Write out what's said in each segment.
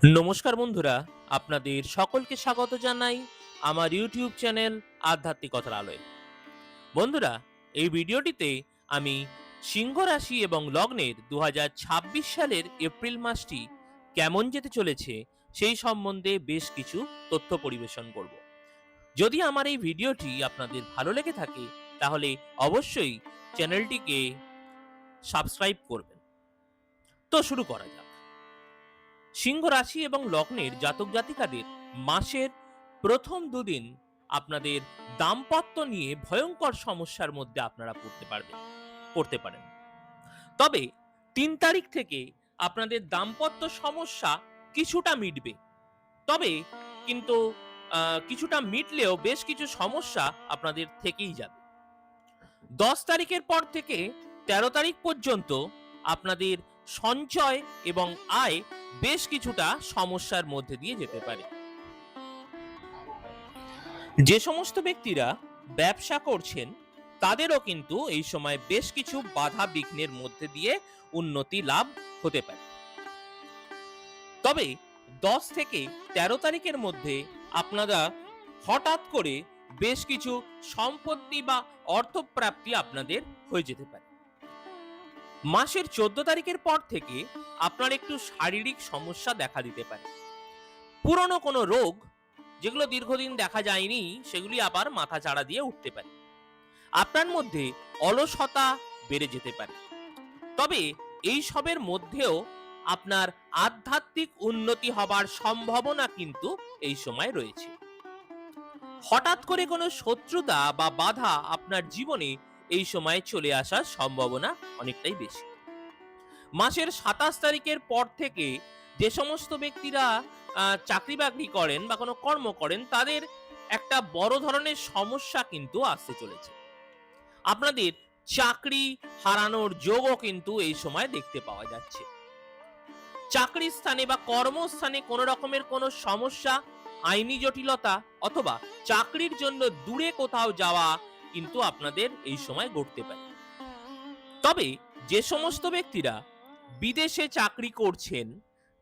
নমস্কার বন্ধুরা, আপনাদের সকলকে স্বাগত জানাই আমার ইউটিউব চ্যানেল আধ্যাত্মিকতার আলোয়। বন্ধুরা, এই ভিডিওটিতে আমি সিংহ রাশি এবং লগ্নের 2026 সালের এপ্রিল মাসটি কেমন যেতে চলেছে সেই সম্বন্ধে বেশ কিছু তথ্য পরিবেশন করব। যদি আমার এই ভিডিওটি আপনাদের ভালো লেগে থাকে তাহলে অবশ্যই চ্যানেলটিকে সাবস্ক্রাইব করবেন। তো শুরু করা যাক। সিংহ রাশি এবং লগ্নের জাতক জাতিকাদের মাসের প্রথম দুদিন আপনাদের দাম্পত্য নিয়ে ভয়ঙ্কর সমস্যার মধ্যে আপনারা পড়তে পারেন। তবে 3 তারিখ থেকে আপনাদের দাম্পত্য সমস্যা কিছুটা মিটবে। তবে কিন্তু কিছুটা মিটলেও বেশ কিছু সমস্যা আপনাদের থেকেই যাবে। 10 তারিখের পর থেকে 13 তারিখ পর্যন্ত আপনাদের সঞ্চয় এবং আয় বেশ কিছুটা সমস্যার মধ্যে দিয়ে যেতে পারে। যে সমস্ত ব্যক্তিরা ব্যবসা করছেন তাদেরও কিন্তু এই সময় বেশ কিছু বাধা বিঘ্নের মধ্যে দিয়ে উন্নতি লাভ হতে পারে। তবে 10 থেকে 13 তারিখের মধ্যে আপনারা হঠাৎ করে বেশ কিছু সম্পত্তি বা অর্থপ্রাপ্তি আপনাদের হয়ে যেতে পারে। মাসের 14 তারিখের পর থেকে আপনার একটু শারীরিক সমস্যা দেখা দিতে পারে। পুরনো কোনো রোগ যেগুলো দীর্ঘদিন দেখা যায়নি সেগুলি আবার মাথাচাড়া দিয়ে উঠতে পারে। আপনার মধ্যে অলসতা বেড়ে যেতে পারে। তবে এই সবের মধ্যেও আপনার আধ্যাত্মিক উন্নতি হবার সম্ভাবনা কিন্তু এই সময় রয়েছে। হঠাৎ করে কোনো শত্রুতা বা বাধা আপনার জীবনে এই সময় চলে আসার সম্ভাবনা অনেকটাই বেশি। মাসের 27 তারিখের পর থেকে যে সমস্ত ব্যক্তিরা চাকরি বাকরি করেন বা কোনো কর্ম করেন তাদের একটা বড় ধরনের সমস্যা কিন্তু আসতে চলেছে। আপনাদের চাকরি হারানোর যোগও কিন্তু এই সময় দেখতে পাওয়া যাচ্ছে। চাকরির স্থানে বা কর্মস্থানে কোনো রকমের কোনো সমস্যা, আইনি জটিলতা অথবা চাকরির জন্য দূরে কোথাও যাওয়া কিন্তু আপনাদের এই সময় ঘটতে পারে। তবে যে সমস্ত ব্যক্তিরা বিদেশে চাকরি করছেন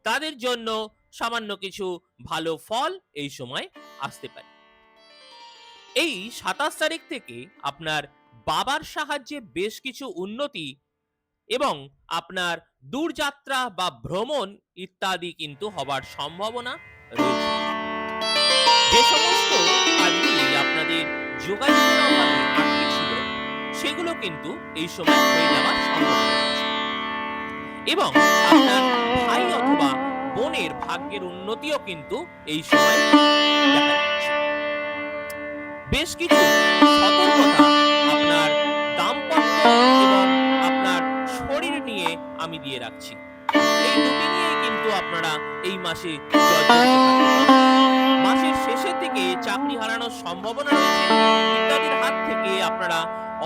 তাদের জন্য সামান্য কিছু ভালো ফল এই সময় আসতে পারে। এই 27 তারিখ থেকে আপনার বাবার সাহায্যে বেশ কিছু উন্নতি এবং আপনার দূরযাত্রা বা ভ্রমণ ইত্যাদি কিন্তু হবার সম্ভাবনা রয়েছে। যে সমস্ত কাজগুলি আপনাদের যোগাযোগের অভাবে আটকে ছিল সেগুলো কিন্তু এই সময় হয়ে যাওয়ার সম্ভাবনা রয়েছে। এবং আপনার ভাই অথবা বোনের ভাগ্যের উন্নতিও কিন্তু এই সময় দেখা যাচ্ছে। বেশ কিছু সতর্কতা আপনার দাম্পত্য এবং আপনার শরীর নিয়ে আমি দিয়ে রাখছি। এই দুটি নিয়েই কিন্তু আপনারা এই মাসে জর্জরিত থাকতে পারেন। মাসের শেষের দিকে চাকরি হারানোর সম্ভাবনা রয়েছে ইত্যাদির হাত থেকে আপনারা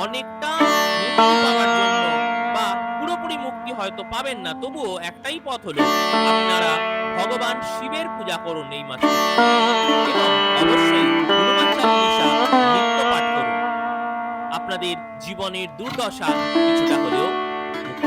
অনেকটা মুক্তি পাওয়ার জন্য বা পুরোপুরি মুক্তি হয়তো পাবেন না, তবুও একটাই পথ হলো আপনারা ভগবান শিবের পূজা করুন এই মাসে এবং অবশ্যই হনুমান চালিসা নিত্য পাঠ করুন। আপনাদের জীবনের দুর্দশা কিছুটা হলেও মুক্ত